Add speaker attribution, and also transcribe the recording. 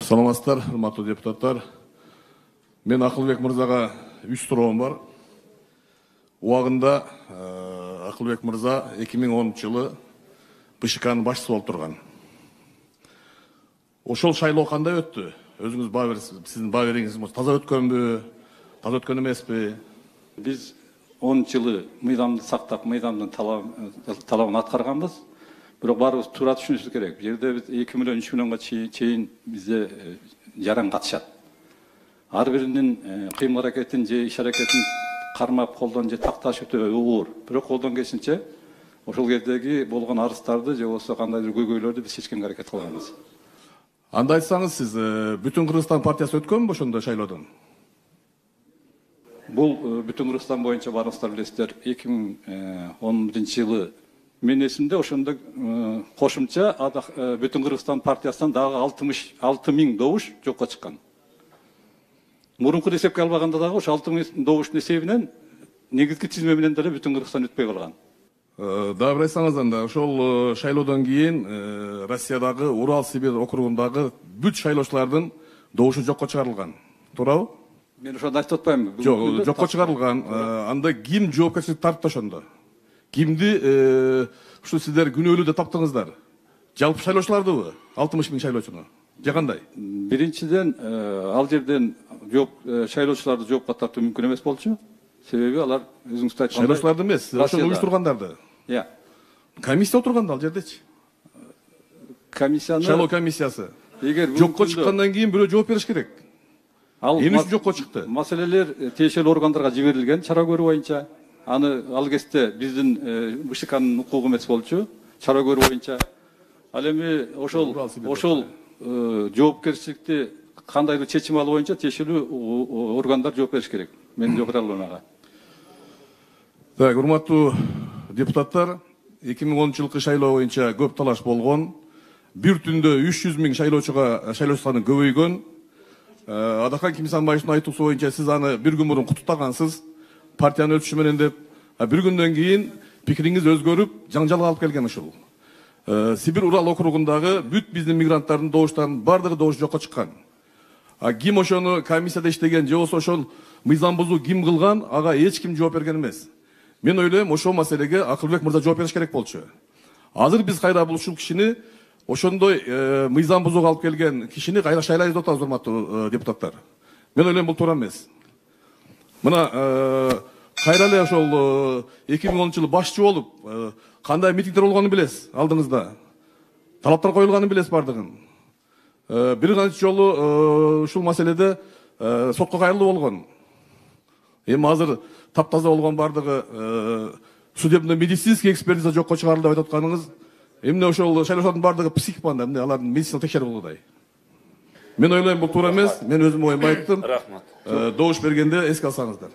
Speaker 1: Саламатсыздар, урматтуу депутаттар. Мен Акылбек мырзага 3 суроом бар. Убагында Акылбек мырза 2010 жылы БШКнын башчысы болуп турган. Ошол шайлоо кандай өттү? Өзүңүз баа бериңиз, сиздин баа бериңиз таза өткөнбү, таза өткөн эмеспи?
Speaker 2: Биз 10 жылы мыйзамды сактап, мыйзамдын талабын аткарганбыз. Бирок баарыбыз туура түшүнүшүбүз керек. Бул жерде биз 2 миллион, 3 миллионго чейин бизде жаран катышат. Ар биринин кыймыл аракетин же иш аракетин кармап колдон же такташ өтө оор. Бирок колдон келишинче ошол кездеги болгон арыздарды же болбосо кандайдыр көйгөйлөрдү биз чечкенге аракет кылганбыз.
Speaker 1: Анда айтсаңыз, сиз бүтүн Кыргызстан партиясы өткөнбү ошондо шайлоодон?
Speaker 2: Бул бүтүн Кыргызстан боюнча баарыңыздар билесиздер, 2011 жылы мен эсимде ошондо кошумча бүтүн Кыргызстан партиясынан дагы 66 миң добуш жокко чыккан. Мурунку эсепке албаганда дагы ошо 6 миң добуштун эсебинен негизги тизме менен деле бүтүн Кыргызстан өтпөй калган.
Speaker 1: Дагы бир айтсаңыз анда, ошол шайлоодон кийин Россиядагы Урал Сибирь округундагы бүт шайлоочулардын добушу жокко чыгарылган. Туурабы?
Speaker 2: Мен ошондо айтып атпаймынбы?
Speaker 1: Жок, жокко чыгарылган. Анда ким жоопкерчилик тартты ошондо? Кимди ушу сиздер күнөөлүү деп таптыңыздар? Жалпы шайлоочулардыбы? 60 миң шайлоочуну. Же кандай?
Speaker 2: Биринчиден, ал жерден шайлоочуларды жоопко тартуу мүмкүн эмес болчу. Себеби алар өзүңүз айткандай
Speaker 1: шайлоочуларды эмес, ошону уюштургандарды. Комиссия отурганда ал жердечи.
Speaker 2: Комиссияны
Speaker 1: Шайлоо комиссиясы.
Speaker 2: Эгер
Speaker 1: жокко чыккандан кийин бирөө жооп бериш керек. Эмне үчүн жокко чыкты?
Speaker 2: Маселелер тиешелүү органдарга жиберилген чара көрүү боюнча. Аны ал кезде биздин БШКнын укугу эмес болчу. Чара көрүү боюнча. Ал эми ошол жоопкерчиликти кандайдыр чечим алуу боюнча тиешелүү органдар жооп бериш керек. Мен жооп бере албайм ага.
Speaker 1: Так, урматтуу депутаттар, 2010 жылкы шайлоо боюнча көп талаш болгон. Бир түндө 300 миң шайлоочу саны көбөйгөн. Адахан Кимсанбаевдин айтуусу боюнча сиз аны бир күн мурун куттуктагансыз, партиянын өтүшү менен деп. Бир күндөн кийин пикириңиз өзгөрүп, жаңжалга алып келген ушул. Сибирь Урал округундагы бүт биздин мигранттардын добуштарынын бардыгы добуш жокко чыккан. Ким ошону комиссияда иштеген, же болбосо ошол мыйзам бузуу ким кылган, ага эч ким жооп берген эмес. Мен ойлойм, ошол маселеге Акылбек мырза жооп бериш керек болчу. Азыр биз кайра ушул кишини, ошондой мыйзам бузууга алып келген кишини кайра шайлайбыз деп атабыз, урматтуу депутаттар. Мен ойлойм, бул туура эмес. Мына кайра эле ошол 2010 жылы башчы болуп, кандай митингдер болгонун билесиз, алдыңызда. Талаптар коюлганын билесиз бардыгын. Бир канча жолу ушул маселеде сотко кайрылуу болгон. Эми азыр таптаза болгон бардыгы судебно-медицинский экспертиза жокко чыгарылды деп айтып атканыңыз, эмне ошол шайлоочулардын бардыгы психик банда, эмне алардын медициналык текшерип алуудай. Мен ойлойм, бул туура эмес. Мен өзүм оюмду айттым. Добуш бергенде эске алсаңыздар.